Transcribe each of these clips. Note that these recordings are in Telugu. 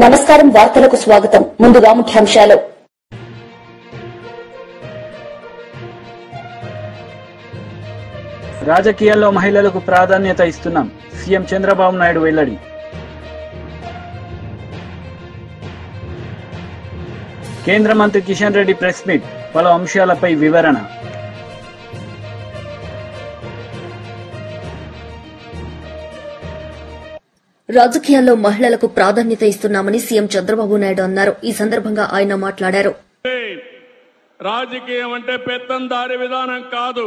నమస్కారం వార్తలకు స్వాగతం. ముందుగా ముఖ్యాంశాలు. రాజకీయాల్లో మహిళలకు ప్రాధాన్యత ఇస్తున్నాం. సీఎం చంద్రబాబు నాయుడు వెల్లడి. కేంద్ర మంత్రి కిషన్ రెడ్డి ప్రెస్ మీట్, పలు అంశాలపై వివరణ. రాజకీయాల్లో మహిళలకు ప్రాధాన్యత ఇస్తున్నామని సీఎం చంద్రబాబు నాయుడు అన్నారు. ఈ సందర్భంగా ఆయన మాట్లాడారు. రాజకీయం అంటే పెత్తందారి విధానం కాదు,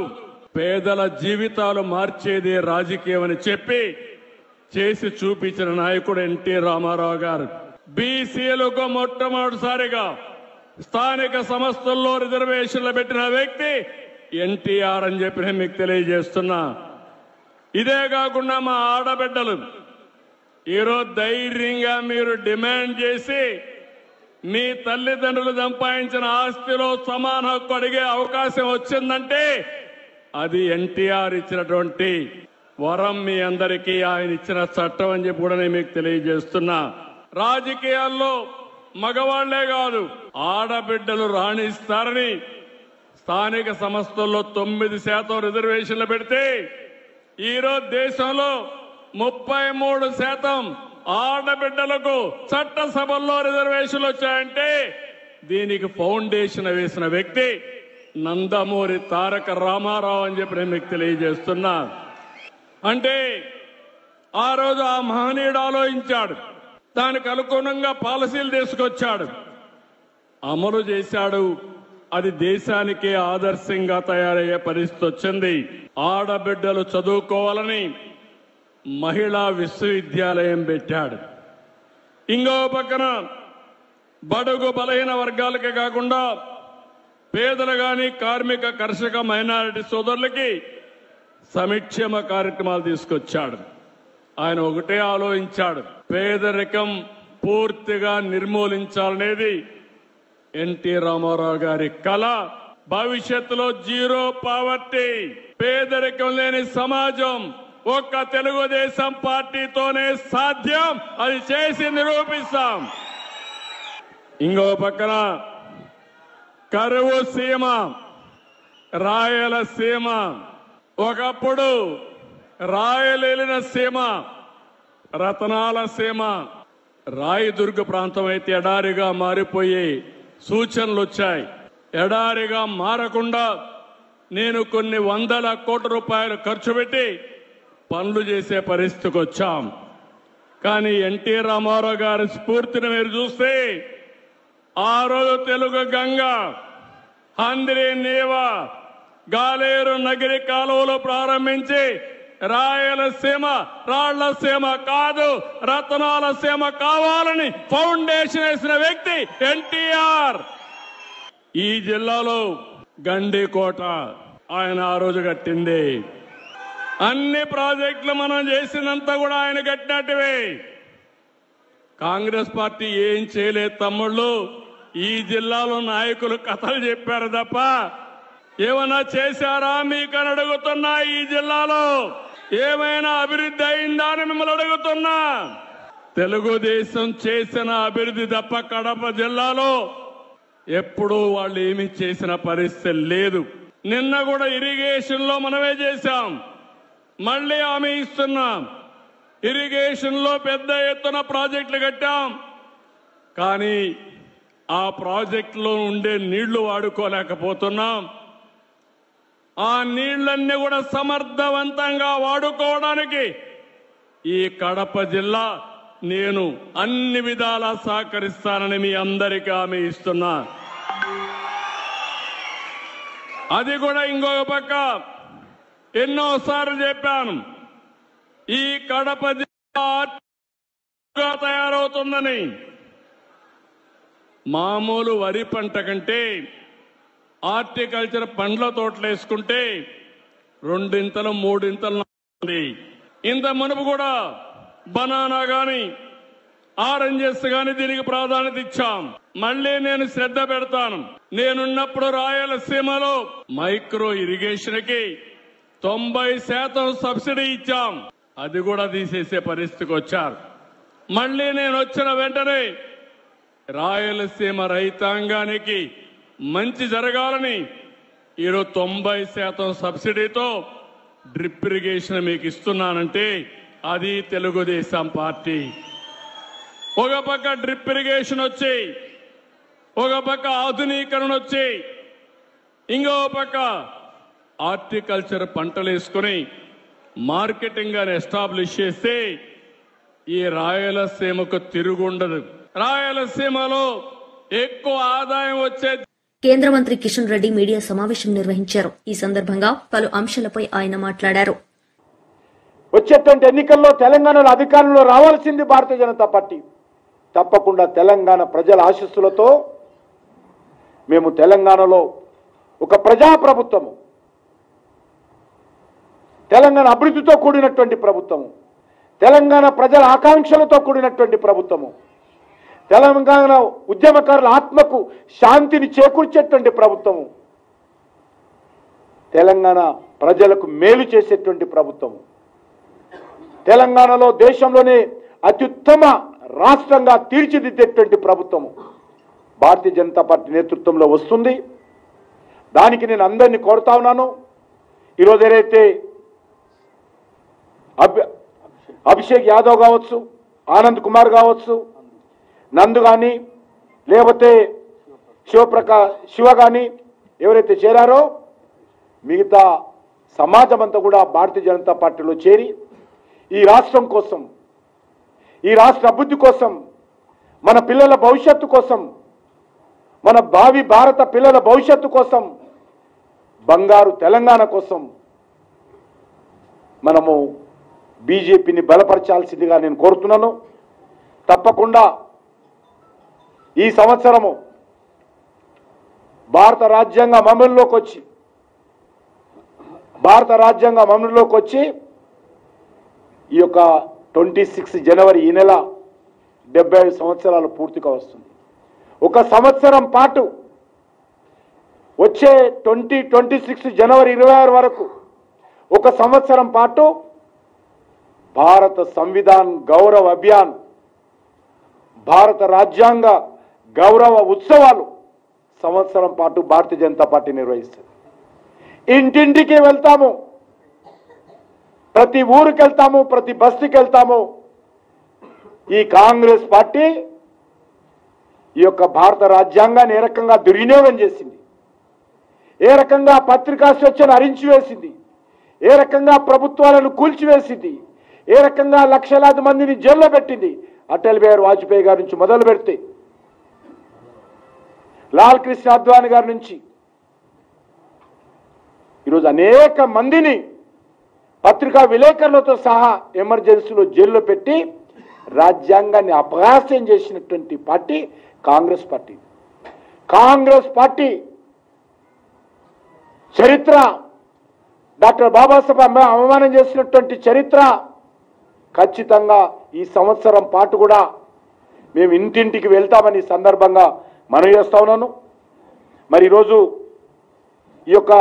పేదల జీవితాలు మార్చేదే రాజకీయం అని చెప్పి చేసి చూపించిన నాయకుడు ఎన్టీ రామారావు గారు. బీసీలకు మొట్టమొదటిసారిగా స్థానిక సంస్థల్లో రిజర్వేషన్లు పెట్టిన వ్యక్తి ఎన్టీఆర్ అని చెప్పి నేను మీకు తెలియజేస్తున్నా. ఇదే కాకుండా మా ఆడబిడ్డలు ఈరోజు ధైర్యంగా మీరు డిమాండ్ చేసి మీ తల్లిదండ్రులు సంపాదించిన ఆస్తిలో సమాన హక్కు అడిగే అవకాశం వచ్చిందంటే అది ఎన్టీఆర్ ఇచ్చినటువంటి వరం. మీ అందరికీ ఆయన ఇచ్చిన చట్టం అని చెప్పి కూడా నేను మీకు తెలియజేస్తున్నా. రాజకీయాల్లో మగవాళ్లే కాదు, ఆడబిడ్డలు రాణిస్తారని స్థానిక సంస్థల్లో 9% రిజర్వేషన్లు పెడితే ఈరోజు దేశంలో 33% ఆడబిడ్డలకు చట్టసభల్లో రిజర్వేషన్లు వచ్చాయంటే దీనికి ఫౌండేషన్ వేసిన వ్యక్తి నందమూరి తారక రామారావు అని చెప్పి నేను మీకు తెలియజేస్తున్నా. అంటే ఆ రోజు ఆ మహనీయుడు ఆలోచించాడు, దానికి అనుగుణంగా పాలసీలు తీసుకొచ్చాడు, అమలు చేశాడు. అది దేశానికే ఆదర్శంగా తయారయ్యే పరిస్థితి వచ్చింది. ఆడబిడ్డలు చదువుకోవాలని మహిళా విశ్వవిద్యాలయం పెట్టాడు. ఇంకో పక్కన బడుగు బలహీన వర్గాలకే కాకుండా పేదలు గాని, కార్మిక, కర్షక, మైనారిటీ సోదరులకి సంక్షేమ కార్యక్రమాలు తీసుకొచ్చాడు. ఆయన ఒకటే ఆలోచించాడు, పేదరికం పూర్తిగా నిర్మూలించాలనేది ఎన్టీ రామారావు గారి కళ. భవిష్యత్తులో జీరో పావర్టీ, పేదరికం లేని సమాజం ఒక్క తెలుగుదేశం పార్టీతోనే సాధ్యం. అది చేసి నిరూపిస్తాం. ఇంకో పక్కన కరువు సీమ, రాయలసీమ, ఒకప్పుడు రాయలేలిన సీమ, రతనాల సీమ, రాయదుర్గ ప్రాంతం అయితే ఎడారిగా మారిపోయే సూచనలు వచ్చాయి. ఎడారిగా మారకుండా నేను కొన్ని వందల కోట్ల రూపాయలు ఖర్చు పెట్టి పనులు చేసే పరిస్థితికి వచ్చాం. కానీ ఎన్టీ రామారావు గారి స్ఫూర్తిని మీరు చూస్తే ఆ రోజు తెలుగు గంగ, హంద్రి నీవ, గాలేరు నగిరి కాలువలు ప్రారంభించి రాయలసీమ రాళ్లసీమ కాదు రతనాల సీమ కావాలని ఫౌండేషన్ వేసిన వ్యక్తి ఎన్టీఆర్. ఈ జిల్లాలో గండికోట ఆయన ఆ రోజు కట్టింది. అన్ని ప్రాజెక్టులు మనం చేసినంత కూడా ఆయన కట్టినట్టువే. కాంగ్రెస్ పార్టీ ఏం చేయలేదు తమ్ముళ్ళు. ఈ జిల్లాలో నాయకులు కథలు చెప్పారు తప్ప ఏమైనా చేశారా మీకని అడుగుతున్నా. ఈ జిల్లాలో ఏమైనా అభివృద్ధి అయిందా అని మిమ్మల్ని అడుగుతున్నా. తెలుగుదేశం చేసిన అభివృద్ధి తప్ప కడప జిల్లాలో ఎప్పుడూ వాళ్ళు ఏమీ చేసిన పరిస్థితి లేదు. నిన్న కూడా ఇరిగేషన్ లో మనమే చేశాం, మళ్లీ హామీ ఇస్తున్నాం. ఇరిగేషన్ లో పెద్ద ఎత్తున ప్రాజెక్టులు కట్టాం, కానీ ఆ ప్రాజెక్టులో ఉండే నీళ్లు వాడుకోలేకపోతున్నాం. ఆ నీళ్లన్నీ కూడా సమర్థవంతంగా వాడుకోవడానికి ఈ కడప జిల్లా నేను అన్ని విధాలా సహకరిస్తానని మీ అందరికీ హామీ ఇస్తున్నా. అది కూడా ఇంకొక పక్క ఎన్నోసార్లు చెప్పాను, ఈ కడప జిల్లా తయారవుతుందని. మామూలు వరి పంట కంటే హార్టికల్చర్ పండ్ల తోటలు వేసుకుంటే 2 3 ఇంత మునుపు కూడా బనానా గాని, ఆరెంజెస్ గాని దీనికి ప్రాధాన్యత ఇచ్చాం. మళ్లీ నేను శ్రద్ధ పెడతాను. నేనున్నప్పుడు రాయలసీమలో మైక్రో ఇరిగేషన్ కి 90% సబ్సిడీ ఇచ్చాం. అది కూడా తీసేసే పరిస్థితికి వచ్చారు. మళ్ళీ నేను వచ్చిన వెంటనే రాయలసీమ రైతాంగానికి మంచి జరగాలని ఈరోజు 90% సబ్సిడీతో డ్రిప్ ఇరిగేషన్ మీకు ఇస్తున్నానంటే అది తెలుగుదేశం పార్టీ. ఒక పక్క డ్రిప్ ఇరిగేషన్ వచ్చి, ఒక పక్క ఆధునీకరణ వచ్చి, ఇంకో పక్క హార్టికల్చర్ పంటలు వేసుకుని మార్కెటింగ్ అని ఎస్టాబ్లిష్ చేస్తే ఈ రాయలసీమకు తిరుగుండదు. రాయలసీమలో ఎక్కువ ఆదాయం వచ్చే కేంద్ర మంత్రి కిషన్ రెడ్డి మీడియా సమావేశం నిర్వహించారు. ఈ సందర్భంగా పలు అంశాలపై ఆయన మాట్లాడారు. వచ్చేటువంటి ఎన్నికల్లో తెలంగాణలో అధికారంలో రావాల్సింది భారతీయ జనతా పార్టీ. తప్పకుండా తెలంగాణ ప్రజల ఆశీస్సులతో మేము తెలంగాణలో ఒక ప్రజాప్రభుత్వము, తెలంగాణ అభివృద్ధితో కూడినటువంటి ప్రభుత్వము, తెలంగాణ ప్రజల ఆకాంక్షలతో కూడినటువంటి ప్రభుత్వము, తెలంగాణ ఉద్యమకారుల ఆత్మకు శాంతిని చేకూర్చేటువంటి ప్రభుత్వము, తెలంగాణ ప్రజలకు మేలు చేసేటువంటి ప్రభుత్వము, తెలంగాణలో దేశంలోనే అత్యుత్తమ రాష్ట్రంగా తీర్చిదిద్దేటువంటి ప్రభుత్వము భారతీయ జనతా పార్టీ నేతృత్వంలో వస్తుంది. దానికి నేను అందరినీ కోరుతా ఉన్నాను. ఈరోజు ఏదైతే అభిషేక్ యాదవ్ కావచ్చు, ఆనంద్ కుమార్ కావచ్చు, నందు కానీ లేకపోతే శివ కానీ ఎవరైతే చేరారో మిగతా సమాజం అంతా కూడా భారతీయ జనతా పార్టీలో చేరి ఈ రాష్ట్రం కోసం, ఈ రాష్ట్ర అభివృద్ధి కోసం, మన పిల్లల భవిష్యత్తు కోసం, మన భావి భారత పిల్లల భవిష్యత్తు కోసం, బంగారు తెలంగాణ కోసం మనము బీజేపీని బలపరచాల్సిందిగా నేను కోరుతున్నాను. తప్పకుండా ఈ సంవత్సరము భారత రాజ్యాంగం అమలులోకి వచ్చి ఈ యొక్క 26 జనవరి ఈ నెల 75 సంవత్సరాలు పూర్తిగా వస్తుంది. ఒక సంవత్సరం పాటు వచ్చే 2026 జనవరి 26 వరకు ఒక సంవత్సరం పాటు భారత సంవిధాన్ గౌరవ అభియాన్, భారత రాజ్యాంగ గౌరవ ఉత్సవాలు సంవత్సరం పాటు భారతీయ జనతా పార్టీ నిర్వహిస్తుంది. ఇంటింటికి వెళ్తాము, ప్రతి ఊరికి వెళ్తాము, ప్రతి బస్తీకి వెళ్తాము. ఈ కాంగ్రెస్ పార్టీ ఈ యొక్క భారత రాజ్యాంగాన్ని ఏ రకంగా దుర్వినియోగం చేసింది, ఏ రకంగా పత్రికా స్వేచ్ఛను హరించివేసింది, ఏ రకంగా ప్రభుత్వాలను కూల్చివేసింది, ఏ రకంగా లక్షలాది మందిని జైల్లో పెట్టింది. అటల్ బిహారీ వాజ్పేయి గారి నుంచి మొదలు పెడితే లాల్ కృష్ణ అద్వానీ గారి నుంచి ఈరోజు అనేక మందిని పత్రికా విలేకరులతో సహా ఎమర్జెన్సీలో జైల్లో పెట్టి రాజ్యాంగాన్ని అపహాస్యం చేసినటువంటి party Congress party. Congress party చరిత్ర, డాక్టర్ బాబాసాహెబ్ అవమానం చేసినటువంటి చరిత్ర ఖచ్చితంగా ఈ సంవత్సరం పాటు కూడా మేము ఇంటింటికి వెళ్తామని సందర్భంగా మనవి చేస్తా ఉన్నాను. మరి ఈరోజు ఈ యొక్క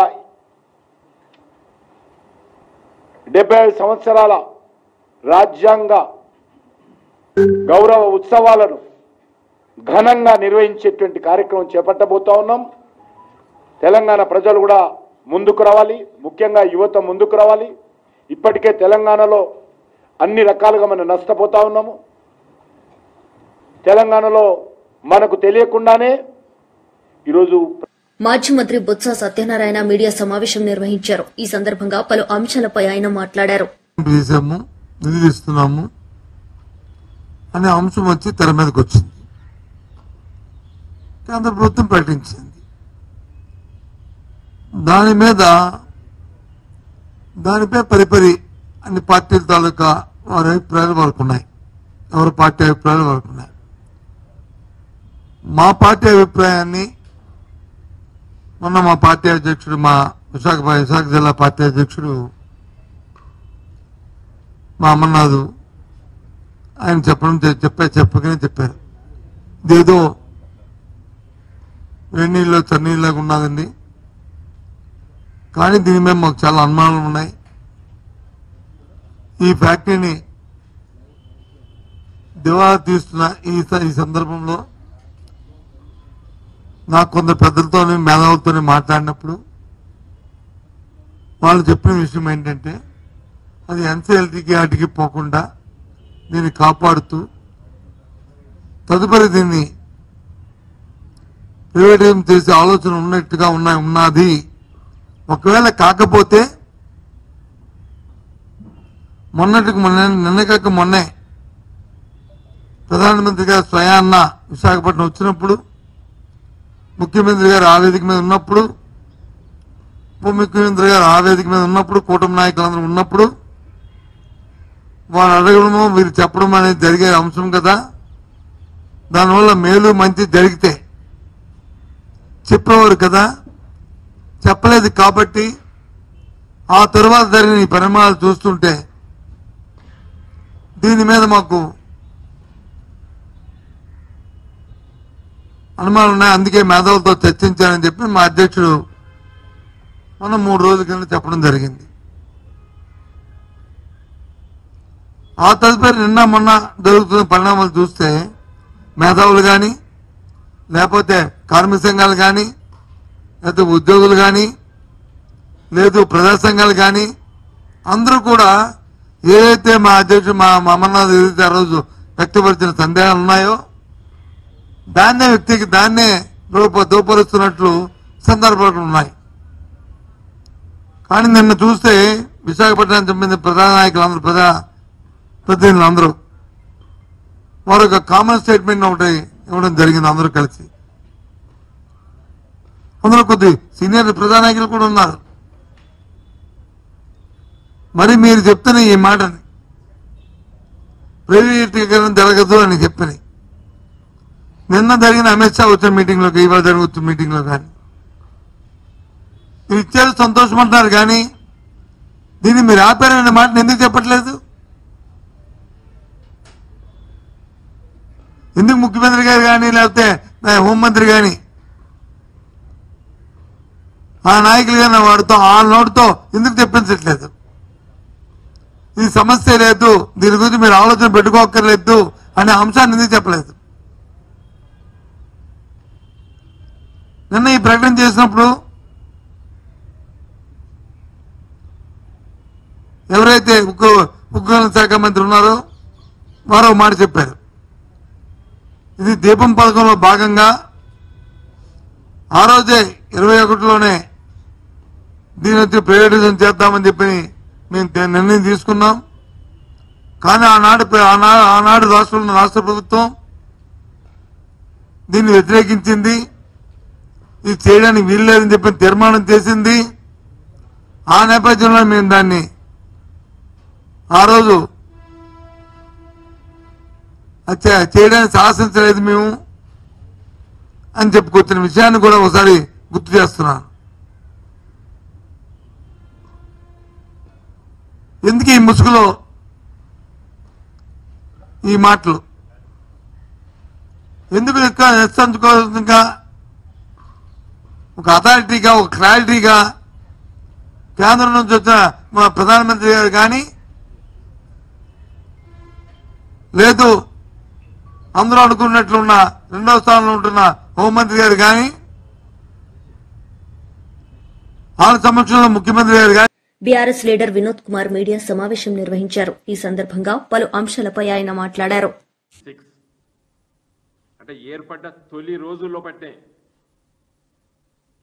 75 సంవత్సరాల రాజ్యాంగ గౌరవ ఉత్సవాలను ఘనంగా నిర్వహించేటువంటి కార్యక్రమం చేపట్టబోతా ఉన్నాం. తెలంగాణ ప్రజలు కూడా ముందుకు రావాలి, ముఖ్యంగా యువత ముందుకు రావాలి. ఇప్పటికే తెలంగాణలో అన్ని రకాలుగా మనం నష్టపోతా ఉన్నాము. తెలంగాణలో మనకు తెలియకుండానే ఈరోజు మాజీ మంత్రి బొత్స సత్యనారాయణ మీడియా సమావేశం నిర్వహించారు. ఈ సందర్భంగా పలు అంశాలపై ఆయన మాట్లాడారు. నిధులు ఇస్తున్నాము అనే అంశం వచ్చి తెర మీదకి వచ్చింది. కేంద్ర ప్రభుత్వం ప్రకటించింది. దానిపై పరిపరి అన్ని పార్టీల తాలూకా వారి అభిప్రాయాలు వాళ్ళకున్నాయి, ఎవరి పార్టీ అభిప్రాయాలు వాళ్ళకున్నాయి. మా పార్టీ అభిప్రాయాన్ని మొన్న మా పార్టీ అధ్యక్షుడు, మా విశాఖ జిల్లా పార్టీ అధ్యక్షుడు మా అమర్నాథ్ ఆయన చెప్పకనే చెప్పారు. ఇదేదో వేణీళ్ళలో చన్నీళ్ళగా ఉన్నదండి, కానీ దీని మీద మాకు చాలా అనుమానాలు ఉన్నాయి. ఈ ఫ్యాక్టరీని దివాలా తీస్తున్న ఈ సందర్భంలో నాకు కొందరు పెద్దలతోనే మేధావులతోనే మాట్లాడినప్పుడు వాళ్ళు చెప్పిన విషయం ఏంటంటే అది ఎన్సీఎల్టీకి వాటికి పోకుండా దీన్ని కాపాడుతూ తదుపరి దీన్ని ప్రైవేటైజేషన్ చేసే ఆలోచన ఉన్నట్టుగా ఉన్నది. ఒకవేళ కాకపోతే నిన్నకాక మొన్నే ప్రధానమంత్రి గారు స్వయాన్న విశాఖపట్నం వచ్చినప్పుడు, ముఖ్యమంత్రి గారు ఆ వేదిక మీద ఉన్నప్పుడు, ఉప ముఖ్యమంత్రి గారు ఆ వేదిక మీద ఉన్నప్పుడు, కూటమి నాయకులందరూ ఉన్నప్పుడు వారు అడగడము వీరు చెప్పడం అనేది జరిగే అంశం కదా. దానివల్ల మేలు మంచి జరిగితే చెప్పేవారు కదా. చెప్పలేదు కాబట్టి ఆ తరువాత జరిగిన ఈ పరిణామాలు చూస్తుంటే దీని మీద మాకు అనుమానాలు ఉన్నాయి. అందుకే మేధావులతో చర్చించాలని చెప్పి మా అధ్యక్షుడు మనం 3 రోజుల కింద చెప్పడం జరిగింది. ఆ తదుపరి నిన్న మొన్న జరుగుతున్న పరిణామాలు చూస్తే మేధావులు కానీ, లేకపోతే కార్మిక సంఘాలు కానీ, లేకపోతే ఉద్యోగులు కానీ, లేదు ప్రజా సంఘాలు కానీ అందరూ కూడా ఏదైతే మా అధ్యక్షుడు మా అమర్నాథ్ ఏదైతే ఆ రోజు వ్యక్తపరిచిన సందేహాలు ఉన్నాయో దాన్నే దోపరుస్తున్నట్లు సందర్భాలు ఉన్నాయి. కానీ నిన్న చూస్తే విశాఖపట్నానికి సంబంధించిన ప్రధాన నాయకులందరూ ప్రతినిధులందరూ వారు ఒక కామన్ స్టేట్మెంట్ ఒకటి ఇవ్వడం జరిగింది. అందరూ కలిసి అందులో కొద్ది సీనియర్ ప్రధాన నాయకులు కూడా ఉన్నారు. మరి మీరు చెప్తున్న ఈ మాటని ప్రైవేటీకరణ జరగదు అని చెప్పని నిన్న జరిగిన అమిత్ షా వచ్చిన మీటింగ్లోకి, ఇవాళ జరుగుతున్న మీటింగ్లో కానీ మీరు ఇచ్చారు సంతోషమంటున్నారు. కానీ దీన్ని మీరు ఆపారనే మాటను ఎందుకు చెప్పట్లేదు? ఎందుకు ముఖ్యమంత్రి గారు కానీ, లేకపోతే హోంమంత్రి కానీ ఆ నాయకులు కానీ వాడితో ఆ నోటితో ఎందుకు తెప్పించట్లేదు? ఈ సమస్య లేదు, దీని గురించి మీరు ఆలోచన పెట్టుకోక్కర్లేదు అనే అంశాన్ని ఎందుకు చెప్పలేదు? నిన్న ఈ ప్రకటన చేసినప్పుడు ఎవరైతే ఉక్కు శాఖ మంత్రి ఉన్నారో వారో మాట చెప్పారు. ఇది దీపం పథకంలో భాగంగా ఆ రోజే 21లోనే దీని వచ్చి ప్రైవేటైజేషన్ చేద్దామని చెప్పి మేము నిర్ణయం తీసుకున్నాం. కానీ ఆనాడు రాష్ట్ర ప్రభుత్వం దీన్ని వ్యతిరేకించింది. ఇది చేయడానికి వీల్లేదని చెప్పి తీర్మానం చేసింది. ఆ నేపథ్యంలో మేము దాన్ని ఆ రోజు చేయడానికి సాహసించలేదు మేము అని చెప్పుకొచ్చిన విషయాన్ని కూడా ఒకసారి గుర్తు చేస్తున్నాను. ఎందుకు ఈ ముసుగులో ఈ మాటలు? ఎందుకు నిస్సంకోచంగా ఒక అథారిటీగా, ఒక క్లారిటీగా కేంద్రం నుంచి వచ్చిన మా ప్రధానమంత్రి గారు కానీ, లేదు అందరూ అనుకున్నట్లున్న 2వ స్థానంలో ఉంటున్న హోంమంత్రి గారు కానీ, వాళ్ళ సమక్షంలో ముఖ్యమంత్రి గారు కానీ BRS leader Vinod Kumar media సమావేశం నిర్వహించారు. ఈ సందర్భంగా పలు అంశాలపై ఆయన మాట్లాడారు. అంటే ఏర్పడ్డ తొలి రోజుల్లో పట్టే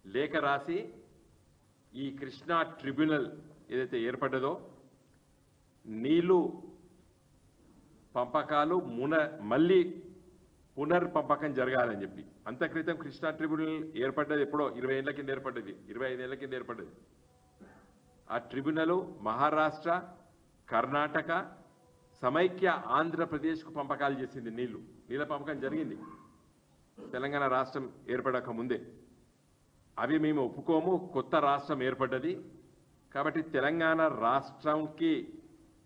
లేఖ రాసి ఈ కృష్ణా ట్రిబ్యునల్ ఏదైతే ఏర్పడ్డదో నీళ్లు పంపకాలు మళ్ళీ పునర్పంపకం జరగాలని చెప్పి, అంత క్రితం కృష్ణా ట్రిబ్యునల్ ఏర్పడ్డది ఎప్పుడో 20 ఏళ్ల కింద ఏర్పడ్డది, 25 ఏళ్ల కింద ఏర్పడ్డది. ఆ ట్రిబ్యునల్ మహారాష్ట్ర, కర్ణాటక, సమైక్య ఆంధ్రప్రదేశ్కు పంపకాలు చేసింది. నీళ్ళ పంపకం జరిగింది తెలంగాణ రాష్ట్రం ఏర్పడక ముందే. అవి మేము ఒప్పుకోము, కొత్త రాష్ట్రం ఏర్పడ్డది కాబట్టి తెలంగాణ రాష్ట్రంకి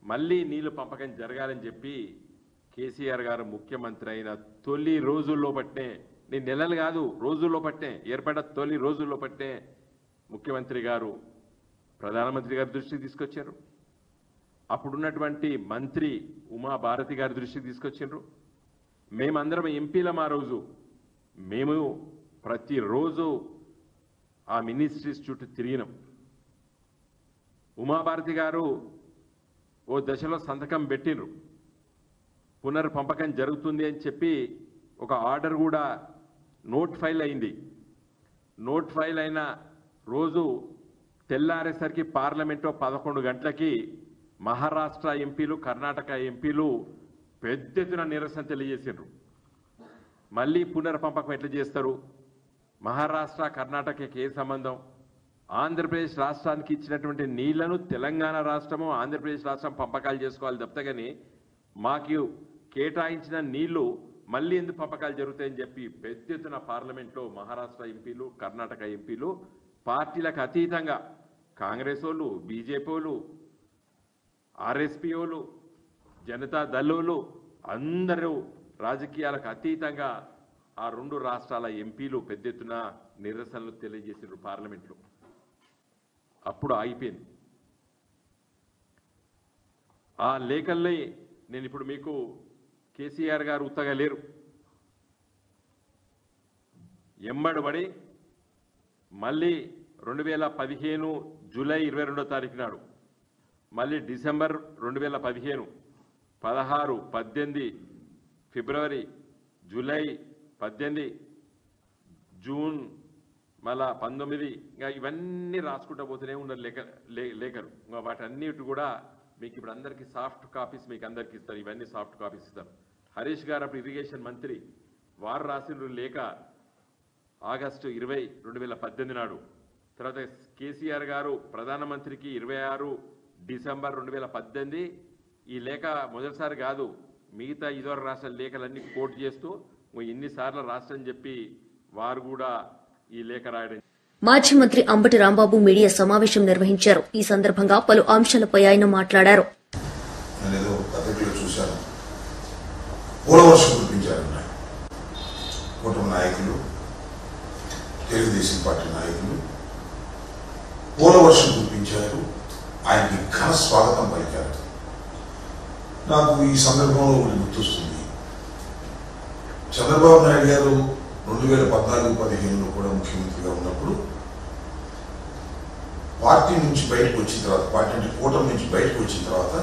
మళ్ళీ నీళ్లు పంపకం జరగాలని చెప్పి కేసీఆర్ గారు ముఖ్యమంత్రి అయిన తొలి రోజుల్లో పట్టే, నేను నెలలు కాదు రోజుల్లో పట్టే, ఏర్పడ్డ తొలి రోజుల్లో పట్టే ముఖ్యమంత్రి గారు ప్రధానమంత్రి గారి దృష్టికి తీసుకొచ్చారు. అప్పుడున్నటువంటి మంత్రి ఉమాభారతి గారి దృష్టికి తీసుకొచ్చారు. మేమందరం ఎంపీలం ఆ రోజు. మేము ప్రతిరోజు ఆ మినిస్ట్రీస్ చుట్టూ తిరిగినాం. ఉమాభారతి గారు ఓ దశలో సంతకం పెట్టినరు, పునర్పంపకం జరుగుతుంది అని చెప్పి ఒక ఆర్డర్ కూడా నోట్ ఫైల్ అయింది. నోట్ ఫైల్ అయిన రోజు తెల్లారేసరికి పార్లమెంట్లో 11 గంటలకి మహారాష్ట్ర ఎంపీలు, కర్ణాటక ఎంపీలు పెద్ద ఎత్తున నిరసన తెలియజేసారు. మళ్ళీ పునర్పంపకం ఎట్లా చేస్తారు? మహారాష్ట్ర కర్ణాటకకి ఏ సంబంధం? ఆంధ్రప్రదేశ్ రాష్ట్రానికి ఇచ్చినటువంటి నీళ్లను తెలంగాణ రాష్ట్రము, ఆంధ్రప్రదేశ్ రాష్ట్రం పంపకాలు చేసుకోవాలి తప్ప కానీ మాకు కేటాయించిన నీళ్లు మళ్ళీ ఎందుకు పంపకాలు జరుగుతాయని చెప్పి పెద్ద ఎత్తున పార్లమెంట్లో మహారాష్ట్ర ఎంపీలు, కర్ణాటక ఎంపీలు పార్టీలకు అతీతంగా కాంగ్రెస్ వాళ్ళు, బీజేపీ వాళ్ళు, ఆర్ఎస్పీ వాళ్ళు, జనతా దళోళ్ళు అందరూ రాజకీయాలకు అతీతంగా ఆ 2 రాష్ట్రాల ఎంపీలు పెద్ద ఎత్తున నిరసనలు తెలియజేసారు పార్లమెంట్లో. అప్పుడు ఆగిపోయింది. ఆ లేఖల్ని నేను ఇప్పుడు మీకు, కేసీఆర్ గారు ఉత్తగా లేరు, ఎంబడబడి మళ్ళీ 2015 జూలై 22వ తారీఖు నాడు, మళ్ళీ డిసెంబర్ 2015, 16, 18, ఫిబ్రవరి, జూలై 18, జూన్, మళ్ళా 19, ఇంకా ఇవన్నీ రాసుకుంటూ పోతూనే ఉన్నారు లేఖలు. ఇంకా వాటన్నిటి కూడా మీకు ఇప్పుడు అందరికీ సాఫ్ట్ కాపీస్ మీకు అందరికీ ఇస్తారు. ఇవన్నీ సాఫ్ట్ కాపీస్ ఇస్తారు. హరీష్ గారు అప్పుడు ఇరిగేషన్ మంత్రి, వారు రాసిన లేఖ ఆగస్టు 20, 2018 నాడు. తర్వాత కేసీఆర్ గారు ప్రధానమంత్రికి 26 డిసెంబర్ 2018. ఈ లేఖ మొదటిసారి కాదు, మిగతా ఇదివరకు రాసిన లేఖలన్నీ కోట్ చేస్తూ ఇన్నిసార్లు రాష్ట్రని చెప్పి వారు కూడా ఈ లేఖ రాయడం. మాజీ మంత్రి అంబటి రాంబాబు మీడియా సమావేశం నిర్వహించారు. ఈ సందర్భంగా పలు అంశాలపై ఆయన మాట్లాడారు. నాయకులు, తెలుగుదేశం పార్టీ నాయకులు పోలవర్షం కురిపించారు. ఆయనకి ఘన స్వాగతం పలికారు. నాకు ఈ సందర్భంలో ఒకటి గుర్తొస్తుంది. చంద్రబాబు నాయుడు గారు 2014-15లో కూడా ముఖ్యమంత్రిగా ఉన్నప్పుడు పార్టీ నుంచి బయటకు వచ్చిన తర్వాత, పార్టీ అంటే కూటమి నుంచి బయటకు వచ్చిన తర్వాత,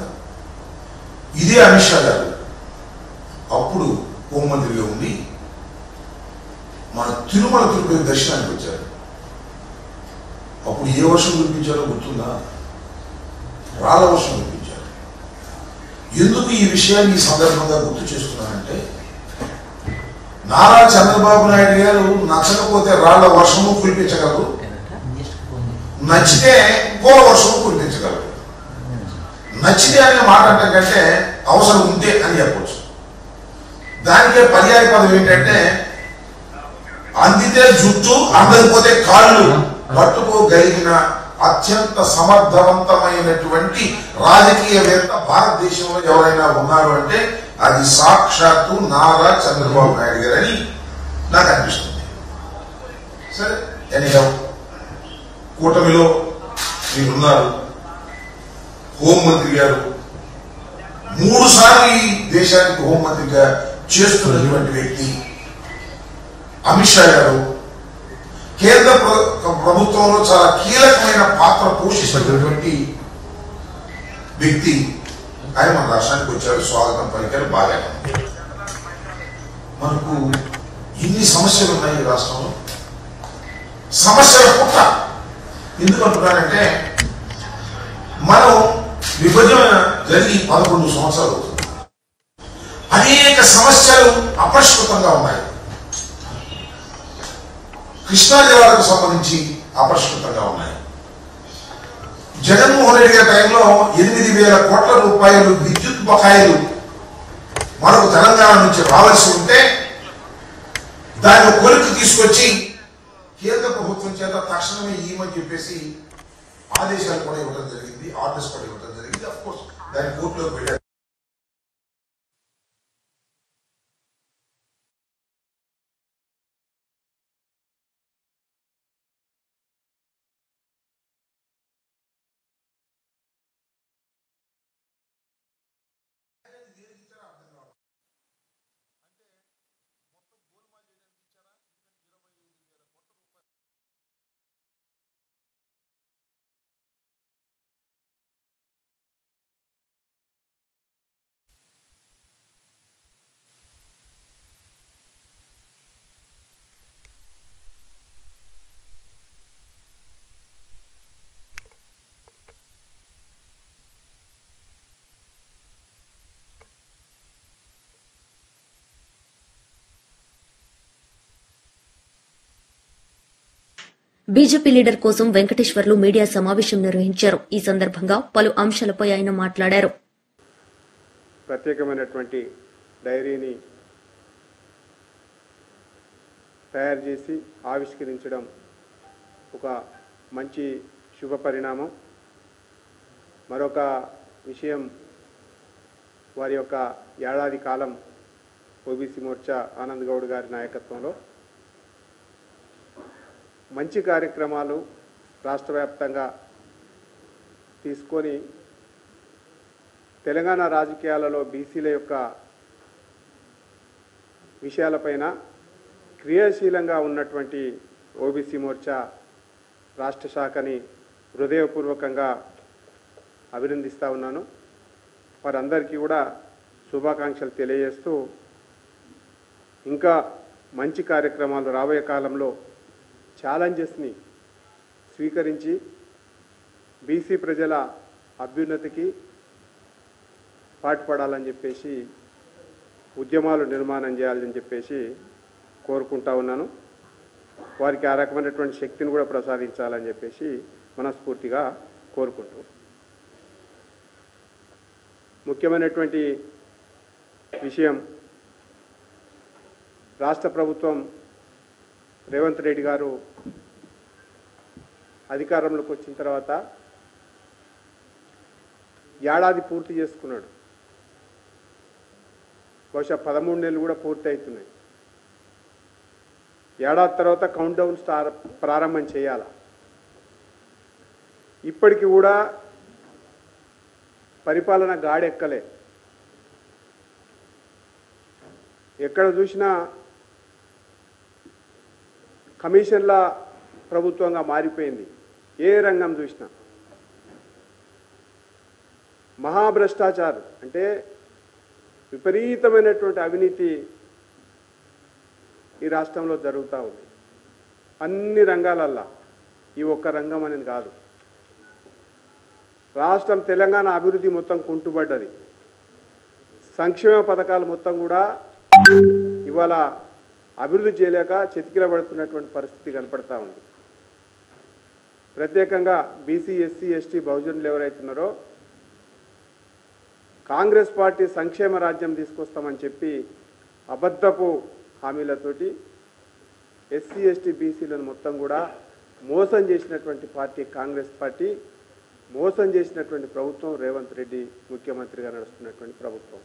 ఇదే అమిత్ షా గారు అప్పుడు హోంమంత్రిగా ఉండి మన తిరుమల తిరుపతి దర్శనానికి వచ్చారు. అప్పుడు ఏ వర్షం కురిపించారో గుర్తుందా? రాళ్ళ వర్షం కురిపించారు. ఎందుకు ఈ విషయాన్ని ఈ సందర్భంగా గుర్తు చేస్తున్నానంటే, నారా చంద్రబాబు నాయుడు గారు నచ్చకపోతే రాళ్ల వర్షము కురిపించగలరు, నచ్చితే పోల వర్షము కురిపించగలరు. నచ్చితే అనే మాట అంటే కంటే అవసరం ఉంటే అని చెప్పవచ్చు. దానికే పర్యాయ పదం ఏంటంటే, అందితే జుట్టు, అందకపోతే కాళ్ళు పట్టుకోగలిగిన అత్యంత సమర్థవంతమైనటువంటి రాజకీయవేత్త భారతదేశంలో ఎవరైనా ఉన్నారు అంటే అది సాక్షాత్తు నారా చంద్రబాబు నాయుడు గారని నాకు అనిపిస్తుంది. సరే, ఎన్నికం కూటమిలో మీరున్నారు. హోంమంత్రి గారు 3 సార్లు ఈ దేశానికి హోంమంత్రిగా చేస్తున్నటువంటి వ్యక్తి అమిత్ షా గారు కేంద్ర ప్రభుత్వంలో చాలా కీలకమైన పాత్ర పోషిస్తున్నటువంటి వ్యక్తి. ఆయన మన రాష్ట్రానికి వచ్చారు, స్వాగతం పలికారు, బాగా. మనకు ఇన్ని సమస్యలు ఉన్నాయి ఈ రాష్ట్రంలో. సమస్యల పుట్ట ఎందుకు అంటున్నానంటే, మనం విభజన జరిగి 11 సంవత్సరాలు అవుతుంది. అనేక సమస్యలు అపరిష్కృతంగా ఉన్నాయి. కృష్ణా జిల్లాలకు సంబంధించి అపరిష్కృతంగా ఉన్నాయి. జగన్మోహన్ రెడ్డి గారి టైంలో 8,000 కోట్ల రూపాయలు విద్యుత్ బకాయిలు మనకు తెలంగాణ నుంచి రావాల్సి ఉంటే దాన్ని కొలిక్కి తీసుకొచ్చి కేంద్ర ప్రభుత్వం చేత తక్షణమే ఇవ్వమని చెప్పేసి ఆదేశాలు కూడా ఇవ్వడం జరిగింది, ఆర్డర్స్ కూడా ఇవ్వడం జరిగింది. అఫ్ కోర్స్ దాన్ని కోర్టులోకి వెళ్ళారు. బీజేపీ లీడర్ కోసం వెంకటేశ్వర్లు మీడియా సమావేశం నిర్వహించారు. ఈ సందర్భంగా పలు అంశాలపై ఆయన మాట్లాడారు. ప్రత్యేకమైనటువంటి డైరీని తయారు చేసి ఆవిష్కరించడం ఒక మంచి శుభ పరిణామం. మరొక విషయం, వారి యొక్క ఏడాది కాలం ఓబీసీ మోర్చా ఆనంద్ గౌడ్ గారి నాయకత్వంలో మంచి కార్యక్రమాలు రాష్ట్ర వ్యాప్తంగా తీసుకొని తెలంగాణ రాజకీయాలలో బీసీల యొక్క విషయాలపైన క్రియాశీలంగా ఉన్నటువంటి ఓబీసీ మోర్చా రాష్ట్ర శాఖని హృదయపూర్వకంగా అభినందిస్తూ ఉన్నాను. వారందరికీ కూడా శుభాకాంక్షలు తెలియజేస్తూ ఇంకా మంచి కార్యక్రమాలు రాబోయే కాలంలో ఛాలెంజెస్ని స్వీకరించి బీసీ ప్రజల అభ్యున్నతికి పాటుపడాలని చెప్పేసి ఉద్యమాలు నిర్మాణం చేయాలని చెప్పేసి కోరుకుంటా ఉన్నాను. వారికి ఆ రకమైనటువంటి శక్తిని కూడా ప్రసాదించాలని చెప్పేసి మనస్ఫూర్తిగా కోరుకుంటూ, ముఖ్యమైనటువంటి విషయం, రాష్ట్ర ప్రభుత్వం రేవంత్ రెడ్డి గారు అధికారంలోకి వచ్చిన తర్వాత ఏడాది పూర్తి చేసుకున్నాడు. బహుశా 13 నెలలు కూడా పూర్తి అవుతున్నాయి. ఏడాది తర్వాత కౌంట్ డౌన్ ప్రారంభం చేయాల. ఇప్పటికి కూడా పరిపాలన గాడెక్కలే. ఎక్కడ చూసినా కమిషన్ల ప్రభుత్వంగా మారిపోయింది. ఏ రంగం చూసినా మహాభ్రష్టాచారం, అంటే విపరీతమైనటువంటి అవినీతి ఈ రాష్ట్రంలో జరుగుతూ ఉంది. అన్ని రంగాలల్లో, ఈ ఒక్క రంగం అనేది కాదు. రాష్ట్రం తెలంగాణ అభివృద్ధి మొత్తం కుంటుపడ్డది. సంక్షేమ పథకాలు మొత్తం కూడా ఇవాళ అభివృద్ధి చేయలేక చితికిలబడుతున్నటువంటి పరిస్థితి కనపడతా ఉంది. ప్రత్యేకంగా బీసీ, ఎస్సీ, ఎస్టీ, బహుజనులు ఎవరైతున్నారో కాంగ్రెస్ పార్టీ సంక్షేమ రాజ్యం తీసుకొస్తామని చెప్పి అబద్ధపు హామీలతోటి ఎస్సీ, ఎస్టీ, బీసీలను మొత్తం కూడా మోసం చేసినటువంటి పార్టీ కాంగ్రెస్ పార్టీ, మోసం చేసినటువంటి ప్రభుత్వం రేవంత్ రెడ్డి ముఖ్యమంత్రిగా నడుస్తున్నటువంటి ప్రభుత్వం.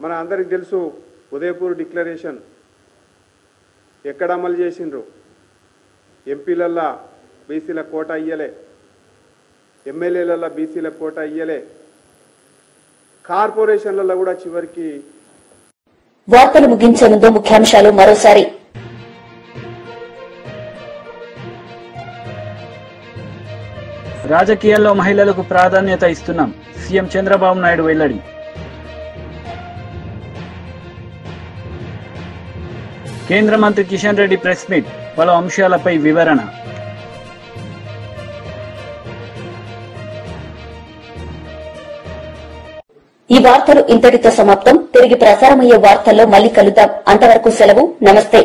మన అందరికి తెలుసు, ఉదయపూర్ డిక్లరేషన్ ఎక్కడ అమలు చేసిండ్రు? ఎంపీలల్లా బీసీల కోట ఇయ్యలే, ఎమ్మెల్యేలల్లా బీసీల కోట ఇయ్యలే, కార్పొరేషన్లలో కూడా చివరికి. వార్తలు ముగించే ముందు ముఖ్యాంశాలు మరోసారి. రాజకీయాల్లో మహిళలకు ప్రాధాన్యత ఇస్తున్నాం, సీఎం చంద్రబాబు నాయుడు వెల్లడి. కేంద్ర మంత్రి కిషన్ రెడ్డి ప్రెస్ మీట్, పలు అంశాలపై వివరణ. ఈ వార్తలు ఇంతటితో సమాప్తం. తిరిగి ప్రసారమయ్యే వార్తల్లో మళ్లీ కలుద్దాం. అంతవరకు సెలవు. నమస్తే.